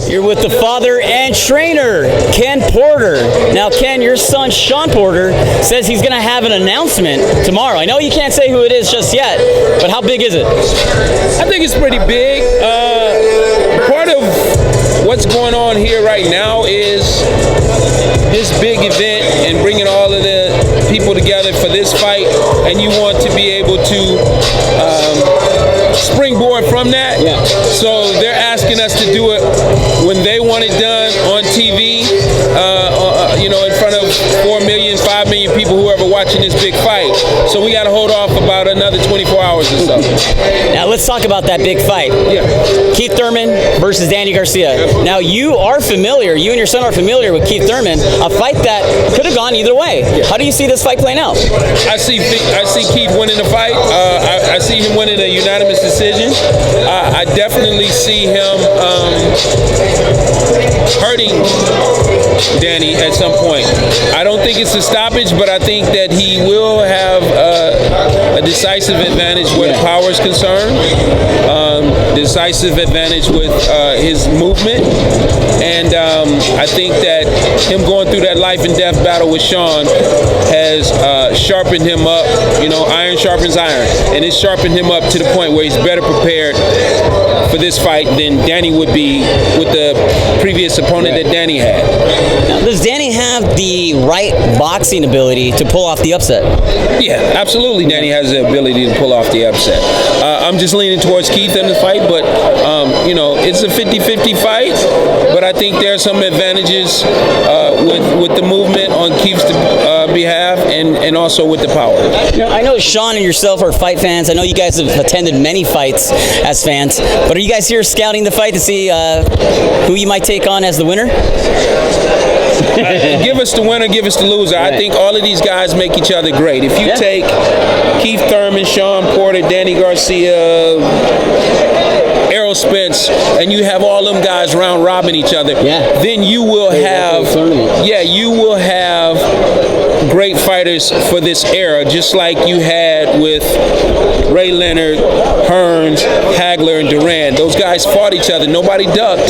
You're with the father and trainer, Ken Porter. Now, Ken, your son, Sean Porter, says he's going to have an announcement tomorrow. I know you can't say who it is just yet, but how big is it? I think it's pretty big. Part of what's going on here right now is this big event and bringing all of the people together for this fight, and you want to be able to springboard from that. Yeah. So they're asking us to do it when they want it done on TV, in front of 4 million, 5 million people, whoever watching this big fight. So we got to hold off about another 24 hours or so. Now let's talk about that big fight. Yeah. Keith Thurman versus Danny Garcia. Now you and your son are familiar with Keith Thurman, a fight that could have gone either way. How do you see this fight playing out? I see Keith winning the fight. I see him winning a unanimous decision. I definitely see him hurting Danny at some point. I don't think it's a stoppage, but I think that he will have a decisive advantage where the power is concerned, decisive advantage with his movement, and I think that him going through that life and death battle with Sean has sharpened him up. Iron sharpens iron, and it's sharpened him up to the point where he's better prepared for this fight than Danny would be with the previous opponent that Danny had. Now, does Danny have the right boxing ability to pull off the upset? Yeah, absolutely. Danny has the ability to pull off the upset. I'm just leaning towards Keith in the fight, but it's a 50-50 fight. But I think there are some advantages with the movement on Keith's behalf, and also with the power. I know Sean and yourself are fight fans. I know you guys have attended many fights as fans, but are you guys here scouting the fight to see who you might take on as the winner? Give us the winner, give us the loser. Right. I think all of these guys make each other great. If you take Keith Thurman, Sean Porter, Danny Garcia, Errol Spence, and you have all them guys round robbing each other, then you will have great fighters for this era, just like you had with Ray Leonard, Hearns, Hagler, and Duran. Those guys fought each other. Nobody ducked,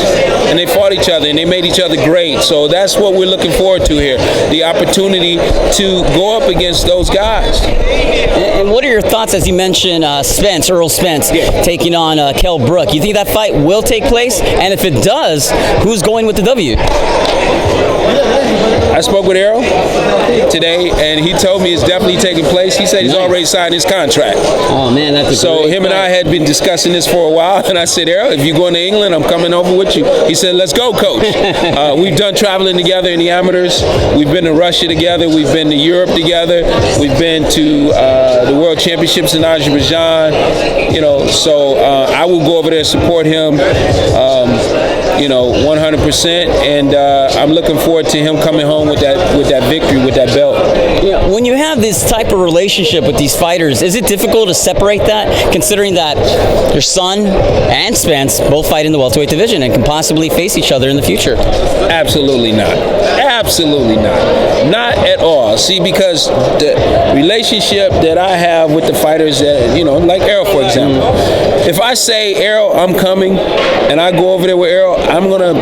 and they fought each other, and they made each other great. So that's what we're looking forward to here, the opportunity to go up against those guys. And what are your thoughts, as you mentioned, Earl Spence, taking on Kell Brook? You think that fight will take place? And if it does, who's going with the W? I spoke with Errol today, and he told me it's definitely taking place. He said he's already signed his contract. Oh, man, that's a So him and I had been discussing this for a while, and I said, Errol, if you're going to England, I'm coming over with you. He said, let's go, coach. We've done traveling together in the amateurs. We've been to Russia together. We've been to Europe together. We've been to the World Championships in Azerbaijan. So I will go over there and support him 100%, and I'm looking forward to him coming home with that victory, with that belt. When you have this type of relationship with these fighters, is it difficult to separate that, considering that your son and Spence both fight in the welterweight division and can possibly face each other in the future? Absolutely not. Absolutely not. Not at all. See, because the relationship that I have with the fighters that, like Errol, for example, if I say, Errol, I'm coming, and I go over there with Errol, I'm going to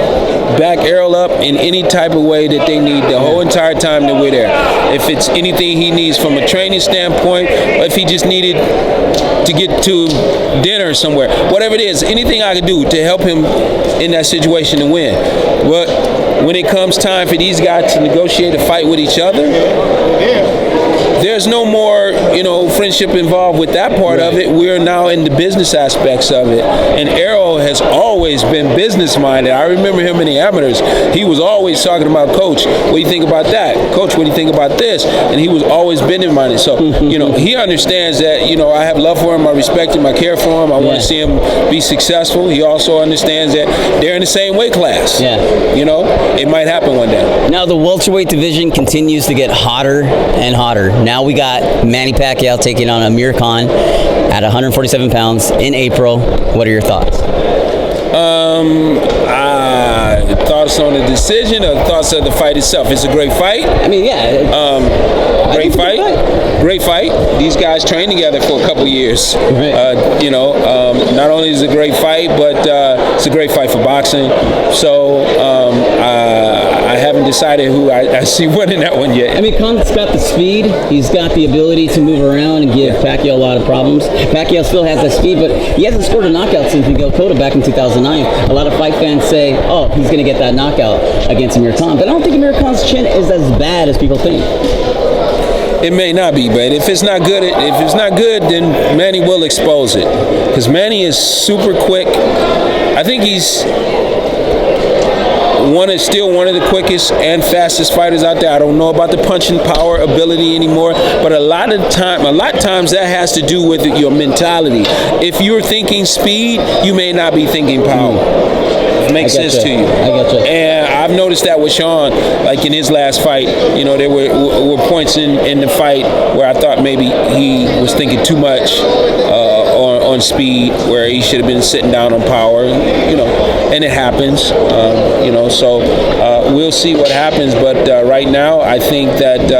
back Errol up in any type of way that they need the whole entire time that we're there. If it's anything he needs from a training standpoint, or if he just needed to get to dinner somewhere, whatever it is, anything I can do to help him in that situation to win. But when it comes time for these guys to negotiate a fight with each other, there's no more, friendship involved with that part of it. We're now in the business aspects of it. And Errol has always been business-minded. I remember him in the amateurs. He was always talking about, Coach, what do you think about that? Coach, what do you think about this? And he was always business-minded. So, he understands that, I have love for him, I respect him, I care for him, I want to see him be successful. He also understands that they're in the same weight class. It might happen one day. Now the welterweight division continues to get hotter and hotter. Now we got Manny Pacquiao taking on Amir Khan at 147 pounds in April. What are your thoughts? Thoughts on the decision or thoughts of the fight itself? It's a great fight. I mean, yeah. Great fight. great fight. These guys trained together for a couple years. Right. Not only is it a great fight, but it's a great fight for boxing. So I haven't decided who I see winning that one yet. I mean, Khan's got the speed. He's got the ability to move around and give Pacquiao a lot of problems. Pacquiao still has that speed, but he hasn't scored a knockout since Miguel Cotto back in 2009. A lot of fight fans say, oh, he's going to get that knockout against Amir Khan. But I don't think Amir Khan's chin is as bad as people think. It may not be, but if it's not good, then Manny will expose it. Because Manny is super quick. I think he's still one of the quickest and fastest fighters out there. I don't know about the punching power ability anymore, but a lot of times that has to do with your mentality. If you're thinking speed, you may not be thinking power. It makes sense to you. I gotcha. And I've noticed that with Sean, like in his last fight, there were points in the fight where I thought maybe he was thinking too much on speed, where he should have been sitting down on power, and it happens, so we'll see what happens, but right now I think that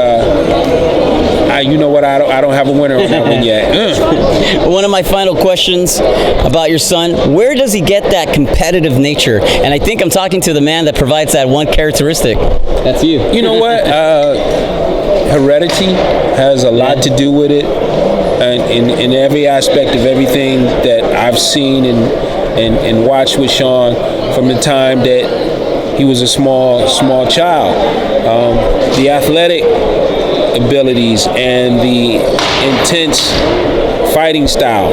I don't have a winner on that one yet. One of my final questions about your son, where does he get that competitive nature? And I think I'm talking to the man that provides that one characteristic. That's you. You know what? Heredity has a lot to do with it. And in every aspect of everything that I've seen and watched with Sean from the time that he was a small child, the athletic abilities and the intense fighting style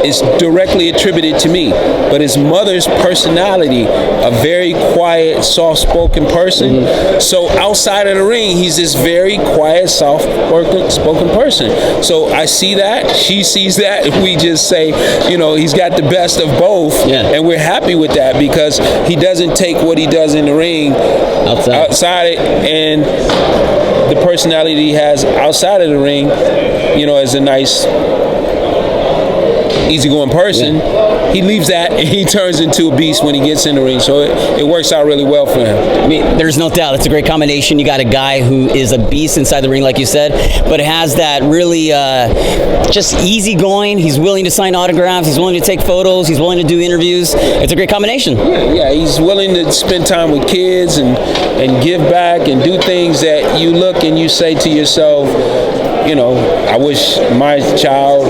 is directly attributed to me. But his mother's personality, a very quiet, soft-spoken person. So outside of the ring, he's this very quiet, soft-spoken person. So I see that, she sees that, and we just say, he's got the best of both, and we're happy with that because he doesn't take what he does in the ring outside it, and the personality he has outside of the ring, as a nice, easygoing person, he leaves that and he turns into a beast when he gets in the ring. So it works out really well for him. I mean, there's no doubt it's a great combination. You got a guy who is a beast inside the ring, like you said, but has that really just easygoing. He's willing to sign autographs. He's willing to take photos. He's willing to do interviews. It's a great combination. Yeah, he's willing to spend time with kids and give back and do things that you look and you say to yourself, I wish my child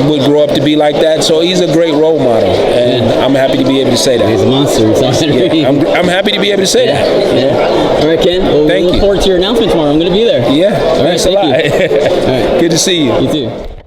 would grow up to be like that. So he's a great role model, and I'm happy to be able to say that. He's a monster. I'm happy to be able to say that. Yeah. All right, Ken. Well, we look forward to your announcement tomorrow. I'm going to be there. Yeah. All right, thanks a lot. All right. Good to see you. You too.